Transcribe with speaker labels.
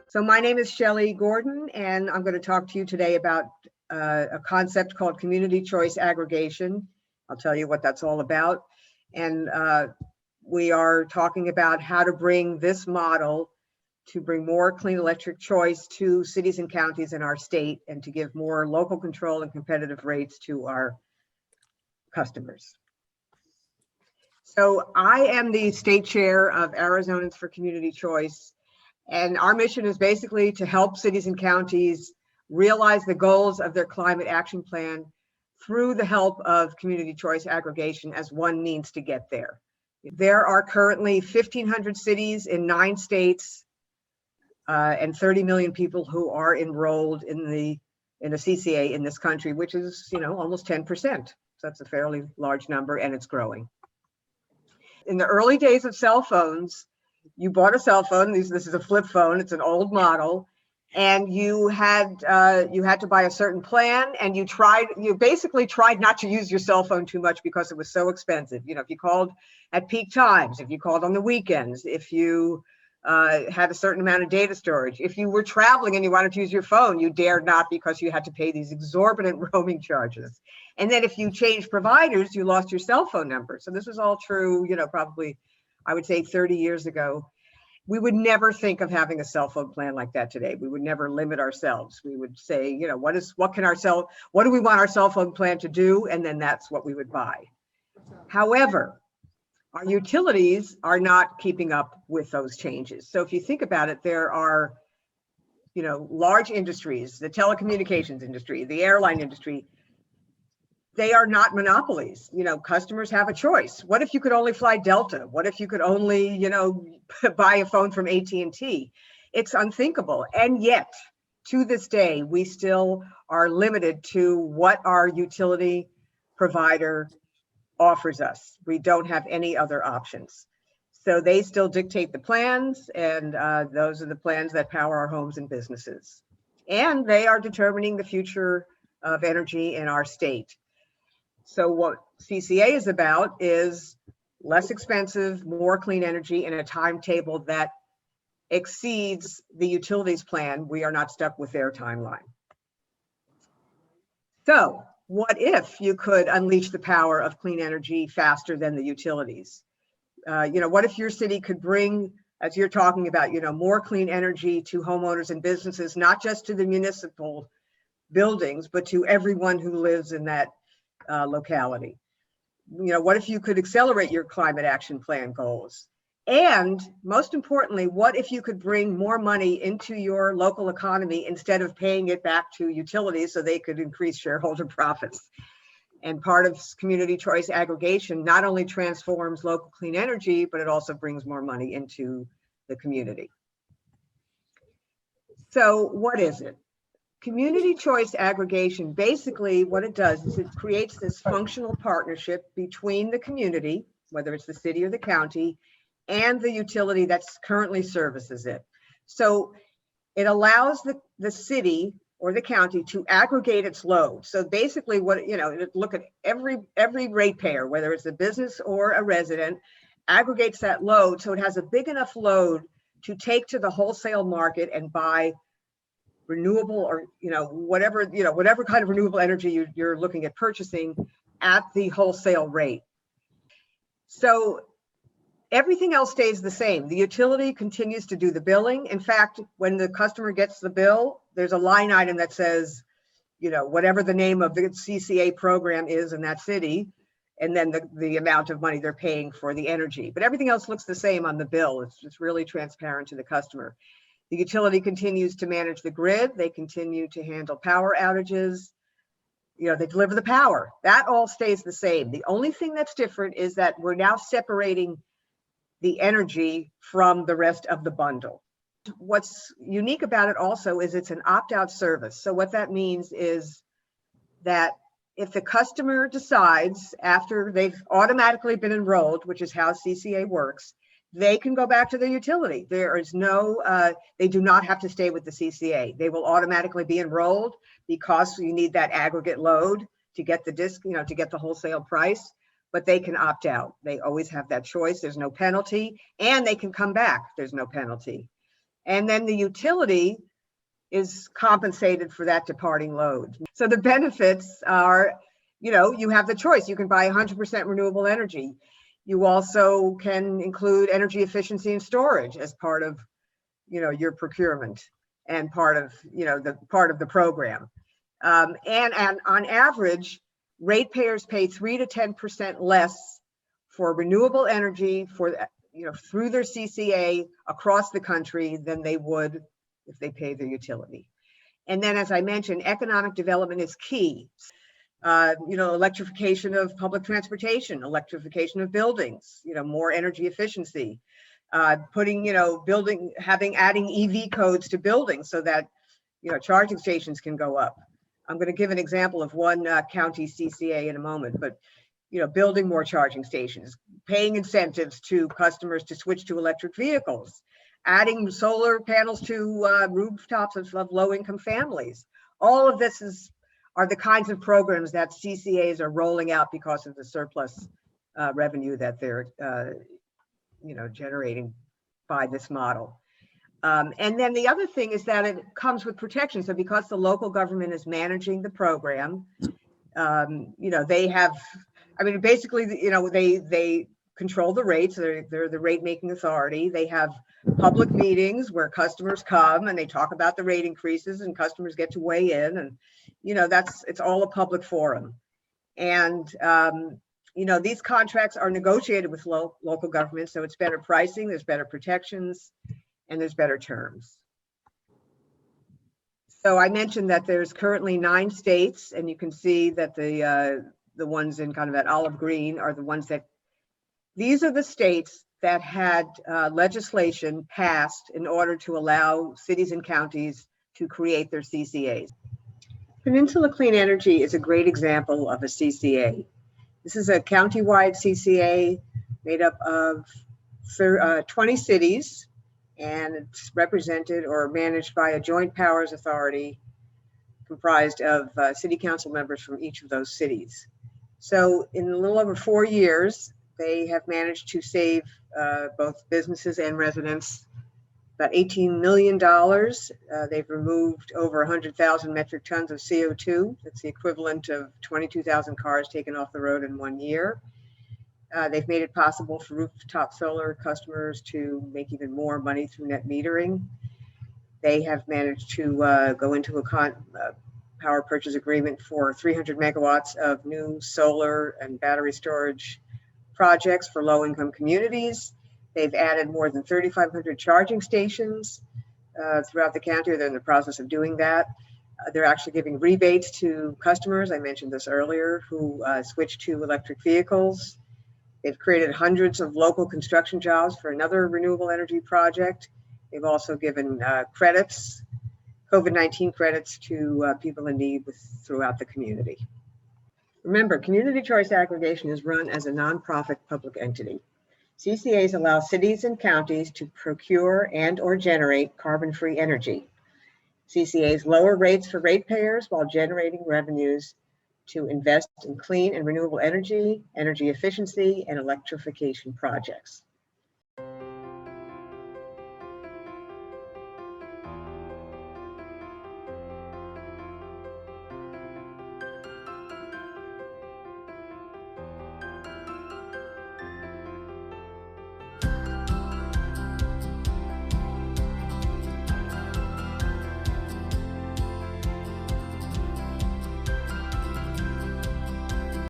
Speaker 1: So my name is Shelley Gordon, and I'm going to talk to you today about a concept called community choice aggregation. I'll tell you what that's all about. And we are talking about how to bring this model to bring more clean electric choice to cities and counties in our state and to give more local control and competitive rates to our customers. So I am the state chair of Arizonans for Community Choice. And our mission is basically to help cities and counties realize the goals of their climate action plan through the help of community choice aggregation as one means to get there. There are currently 1,500 cities in 9 states and 30 million people who are enrolled in a CCA in this country, which is, almost 10%. So that's a fairly large number, and it's growing. In the early days of cell phones, you bought a cell phone. This is a flip phone. It's an old model, and you had to buy a certain plan. And you basically tried not to use your cell phone too much because it was so expensive. If you called at peak times, if you called on the weekends, if you had a certain amount of data storage, if you were traveling and you wanted to use your phone, you dared not because you had to pay these exorbitant roaming charges. And then if you changed providers, you lost your cell phone number. So this was all true, probably, I would say 30 years ago. We would never think of having a cell phone plan like that today. We would never limit ourselves. We would say, what do we want our cell phone plan to do? And then that's what we would buy. However, our utilities are not keeping up with those changes. So if you think about it, there are, large industries, the telecommunications industry, the airline industry, they are not monopolies. Customers have a choice. What if you could only fly Delta? What if you could only, buy a phone from AT&T? It's unthinkable. And yet, to this day, we still are limited to what our utility provider offers us. We don't have any other options. So they still dictate the plans, and those are the plans that power our homes and businesses. And they are determining the future of energy in our state. So what CCA is about is less expensive, more clean energy in a timetable that exceeds the utilities plan. We are not stuck with their timeline. So what if you could unleash the power of clean energy faster than the utilities? What if your city could bring, as you're talking about, more clean energy to homeowners and businesses, not just to the municipal buildings, but to everyone who lives in that locality? What if you could accelerate your climate action plan goals? And most importantly, what if you could bring more money into your local economy instead of paying it back to utilities so they could increase shareholder profits? And part of community choice aggregation not only transforms local clean energy, but it also brings more money into the community. So what is it? Community choice aggregation, basically what it does is it creates this functional partnership between the community, whether it's the city or the county, and the utility that currently services it. So it allows the city or the county to aggregate its load. So basically look at every ratepayer, whether it's a business or a resident, aggregates that load so it has a big enough load to take to the wholesale market and buy renewable or whatever kind of renewable energy you're looking at purchasing at the wholesale rate. So everything else stays the same. The utility continues to do the billing. In fact, when the customer gets the bill, there's a line item that says, whatever the name of the CCA program is in that city, and then the amount of money they're paying for the energy. But everything else looks the same on the bill. It's just really transparent to the customer. The utility continues to manage the grid. They continue to handle power outages. They deliver the power. That all stays the same. The only thing that's different is that we're now separating the energy from the rest of the bundle. What's unique about it also is it's an opt-out service. So what that means is that if the customer decides after they've automatically been enrolled, which is how CCA works, they can go back to the utility. There is they do not have to stay with the CCA. They will automatically be enrolled because you need that aggregate load to get the to get the wholesale price, but they can opt out. They always have that choice. There's no penalty, and they can come back. There's no penalty. And then the utility is compensated for that departing load. So the benefits are, you have the choice. You can buy 100% renewable energy. You also can include energy efficiency and storage as part of, your procurement and part of, the program. And on average, ratepayers pay 3 to 10% less for renewable energy through their CCA across the country than they would if they pay their utility. And then, as I mentioned, economic development is key. Electrification of public transportation, electrification of buildings, more energy efficiency, adding EV codes to buildings so that, charging stations can go up. I'm going to give an example of one county CCA in a moment, but, building more charging stations, paying incentives to customers to switch to electric vehicles, adding solar panels to rooftops of low-income families. All of this are the kinds of programs that CCAs are rolling out because of the surplus revenue that they're, generating by this model. And then the other thing is that it comes with protection. So because the local government is managing the program, they have, basically, they control the rates. They're the rate making authority. They have public meetings where customers come and they talk about the rate increases and customers get to weigh in, and it's all a public forum. And these contracts are negotiated with local governments, so it's better pricing, there's better protections, and there's better terms. So I mentioned that there's currently 9 states, and you can see that the ones in kind of that olive green are the ones that, these are the states that had legislation passed in order to allow cities and counties to create their CCAs. Peninsula Clean Energy is a great example of a CCA. This is a county-wide CCA made up of 20 cities, and it's represented or managed by a joint powers authority comprised of city council members from each of those cities. So in a little over 4 years, they have managed to save both businesses and residents about $18 million. They've removed over 100,000 metric tons of CO2. That's the equivalent of 22,000 cars taken off the road in 1 year. They've made it possible for rooftop solar customers to make even more money through net metering. They have managed to go into a power purchase agreement for 300 megawatts of new solar and battery storage projects for low-income communities. They've added more than 3,500 charging stations throughout the county. They're in the process of doing that. They're actually giving rebates to customers, I mentioned this earlier, who switch to electric vehicles. They've created hundreds of local construction jobs for another renewable energy project. They've also given credits, COVID-19 credits, to people in need throughout the community. Remember, community choice aggregation is run as a nonprofit public entity. CCAs allow cities and counties to procure and or generate carbon-free energy. CCAs lower rates for ratepayers while generating revenues to invest in clean and renewable energy, energy efficiency, and electrification projects.